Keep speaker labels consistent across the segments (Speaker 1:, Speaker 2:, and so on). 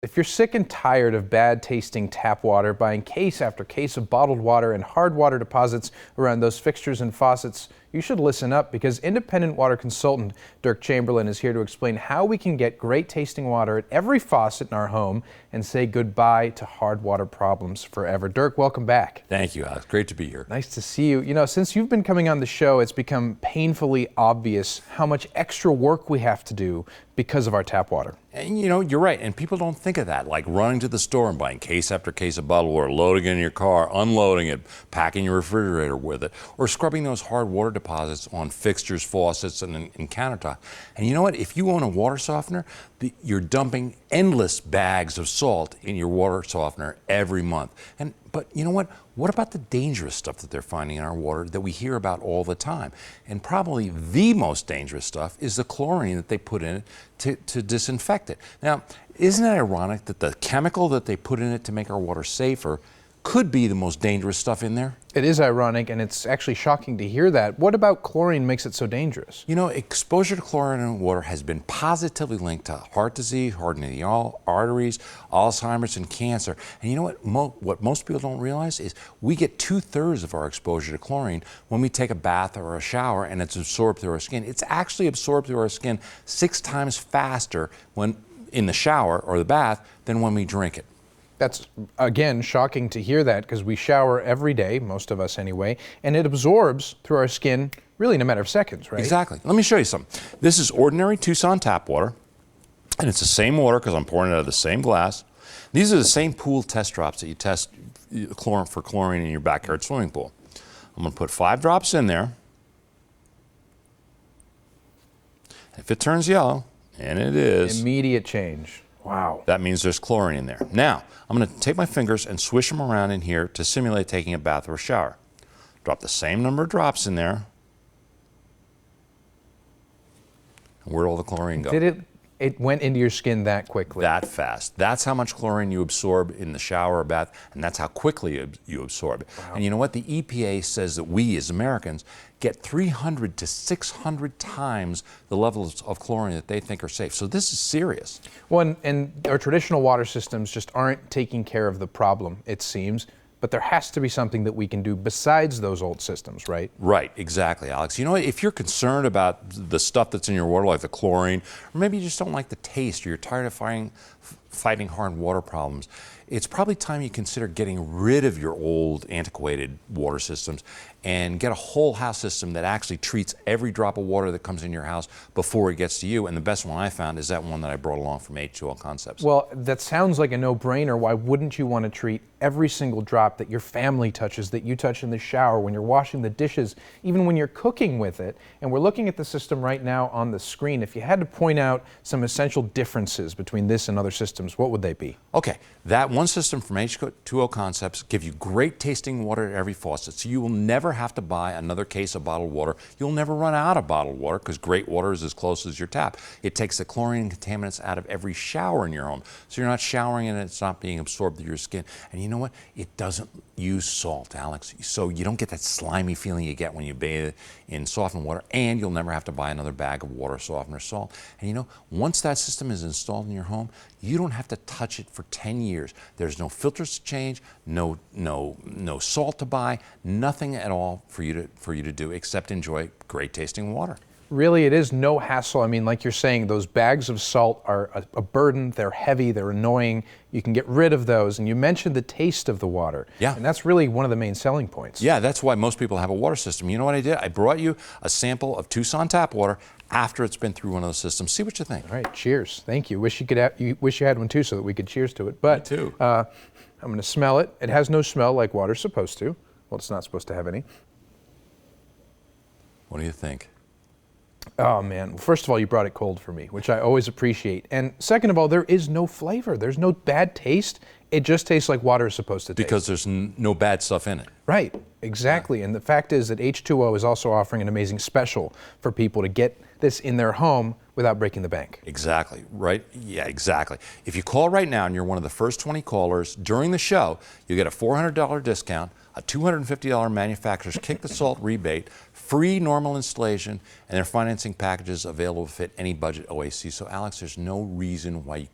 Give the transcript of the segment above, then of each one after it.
Speaker 1: If you're sick and tired of bad tasting tap water, buying case after case of bottled water and hard water deposits around those fixtures and faucets, you should listen up, because independent water consultant Dirk Chamberlain is here to explain how we can get great tasting water at every faucet in our home and say goodbye to hard water problems forever. Dirk, welcome back.
Speaker 2: Thank you, Alex. Great to be here.
Speaker 1: Nice to see you. You know, since you've been coming on the show, it's become painfully obvious how much extra work we have to do because of our tap water.
Speaker 2: And you know, you're right, and people don't think of that, like running to the store and buying case after case of bottled water, loading it in your car, unloading it, packing your refrigerator with it, or scrubbing those hard water deposits on fixtures, faucets, and countertop. And you know what? If you own a water softener, you're dumping endless bags of salt in your water softener every month. But you know what? What about the dangerous stuff that they're finding in our water that we hear about all the time? And probably the most dangerous stuff is the chlorine that they put in it to disinfect it. Now, isn't it ironic that the chemical that they put in it to make our water safer could be the most dangerous stuff in there?
Speaker 1: It is ironic, and it's actually shocking to hear that. What about chlorine makes it so dangerous?
Speaker 2: You know, exposure to chlorine in water has been positively linked to heart disease, hardening the arteries, Alzheimer's, and cancer. And you know what most people don't realize is we get 2/3 of our exposure to chlorine when we take a bath or a shower, and it's absorbed through our skin. It's actually absorbed through our skin 6 times faster when in the shower or the bath than when we drink it.
Speaker 1: That's, again, shocking to hear that, because we shower every day, most of us anyway, and it absorbs through our skin really in a matter of seconds, right?
Speaker 2: Exactly. Let me show you something. This is ordinary Tucson tap water, and it's the same water because I'm pouring it out of the same glass. These are the same pool test drops that you test for chlorine in your backyard swimming pool. I'm going to put 5 drops in there. If it turns yellow, and it is,
Speaker 1: immediate change. Wow.
Speaker 2: That means there's chlorine in there. Now, I'm going to take my fingers and swish them around in here to simulate taking a bath or a shower. Drop the same number of drops in there. And where'd all the chlorine go?
Speaker 1: It went into your skin that quickly?
Speaker 2: That fast. That's how much chlorine you absorb in the shower or bath, and that's how quickly you absorb it. Wow. And you know what? The EPA says that we as Americans get 300 to 600 times the levels of chlorine that they think are safe. So this is serious.
Speaker 1: Well, and our traditional water systems just aren't taking care of the problem, it seems. But there has to be something that we can do besides those old systems, right?
Speaker 2: Right, exactly, Alex. You know, if you're concerned about the stuff that's in your water, like the chlorine, or maybe you just don't like the taste, or you're tired of fighting hard water problems, it's probably time you consider getting rid of your old, antiquated water systems and get a whole house system that actually treats every drop of water that comes in your house before it gets to you. And the best one I found is that one that I brought along from H2O Concepts.
Speaker 1: Well, that sounds like a no-brainer. Why wouldn't you want to treat every single drop that your family touches, that you touch in the shower, when you're washing the dishes, even when you're cooking with it? And we're looking at the system right now on the screen. If you had to point out some essential differences between this and other systems, what would they be?
Speaker 2: Okay, that one system from H2O Concepts gives you great tasting water at every faucet, so you will never have to buy another case of bottled water. You'll never run out of bottled water because great water is as close as your tap. It takes the chlorine and contaminants out of every shower in your home, so you're not showering and it's not being absorbed through your skin. And you know what? It doesn't use salt, Alex, so you don't get that slimy feeling you get when you bathe in softened water, and you'll never have to buy another bag of water softener salt. And you know, once that system is installed in your home, you don't have to touch it for 10 years. There's no filters to change, no salt to buy, nothing at all for you to do except enjoy great tasting water.
Speaker 1: Really, it is no hassle. I mean, like you're saying, those bags of salt are a burden. They're heavy, they're annoying. You can get rid of those. And you mentioned the taste of the water.
Speaker 2: Yeah.
Speaker 1: And that's really one of the main selling points.
Speaker 2: Yeah, that's why most people have a water system. You know what I did? I brought you a sample of Tucson tap water after it's been through one of those systems. See what you think.
Speaker 1: All right, cheers. Thank you. Wish you had one too, so that we could cheers to it. But
Speaker 2: me too.
Speaker 1: I'm going to smell it. It has no smell like water's supposed to. Well, it's not supposed to have any.
Speaker 2: What do you think?
Speaker 1: Oh man, first of all, you brought it cold for me, which I always appreciate. And second of all, there is no flavor. There's no bad taste. It just tastes like water is supposed to taste.
Speaker 2: Because there's no bad stuff in it.
Speaker 1: Right, exactly. Yeah. And the fact is that H2O is also offering an amazing special for people to get this in their home without breaking the bank.
Speaker 2: Exactly, right? Yeah, exactly. If you call right now and you're one of the first 20 callers during the show, you get a $400 discount, a $250 manufacturer's kick the salt rebate, free normal installation, and their financing packages available to fit any budget OAC. So Alex, there's no reason why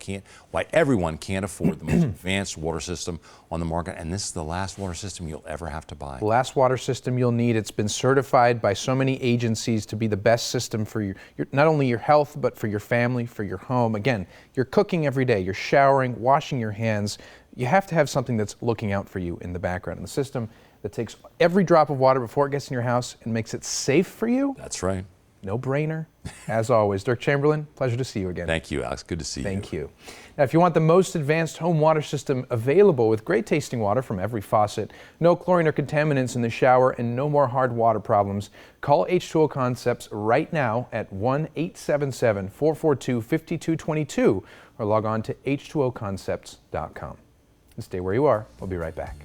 Speaker 2: everyone can't afford the most advanced water system on the market, and this is the last water system you'll ever have to buy.
Speaker 1: The last water system you'll need. It's been certified by so many agencies to be the best system for your not only your health, but for your family, for your home. Again, you're cooking every day, you're showering, washing your hands. You have to have something that's looking out for you in the background. And the system that takes every drop of water before it gets in your house and makes it safe for you.
Speaker 2: That's right.
Speaker 1: No brainer. As always, Dirk Chamberlain, pleasure to see you again.
Speaker 2: Thank you, Alex. Good to see you.
Speaker 1: Thank you. Now, if you want the most advanced home water system available with great tasting water from every faucet, no chlorine or contaminants in the shower, and no more hard water problems, call H2O Concepts right now at 1-877-442-5222 or log on to h2oconcepts.com. And stay where you are. We'll be right back.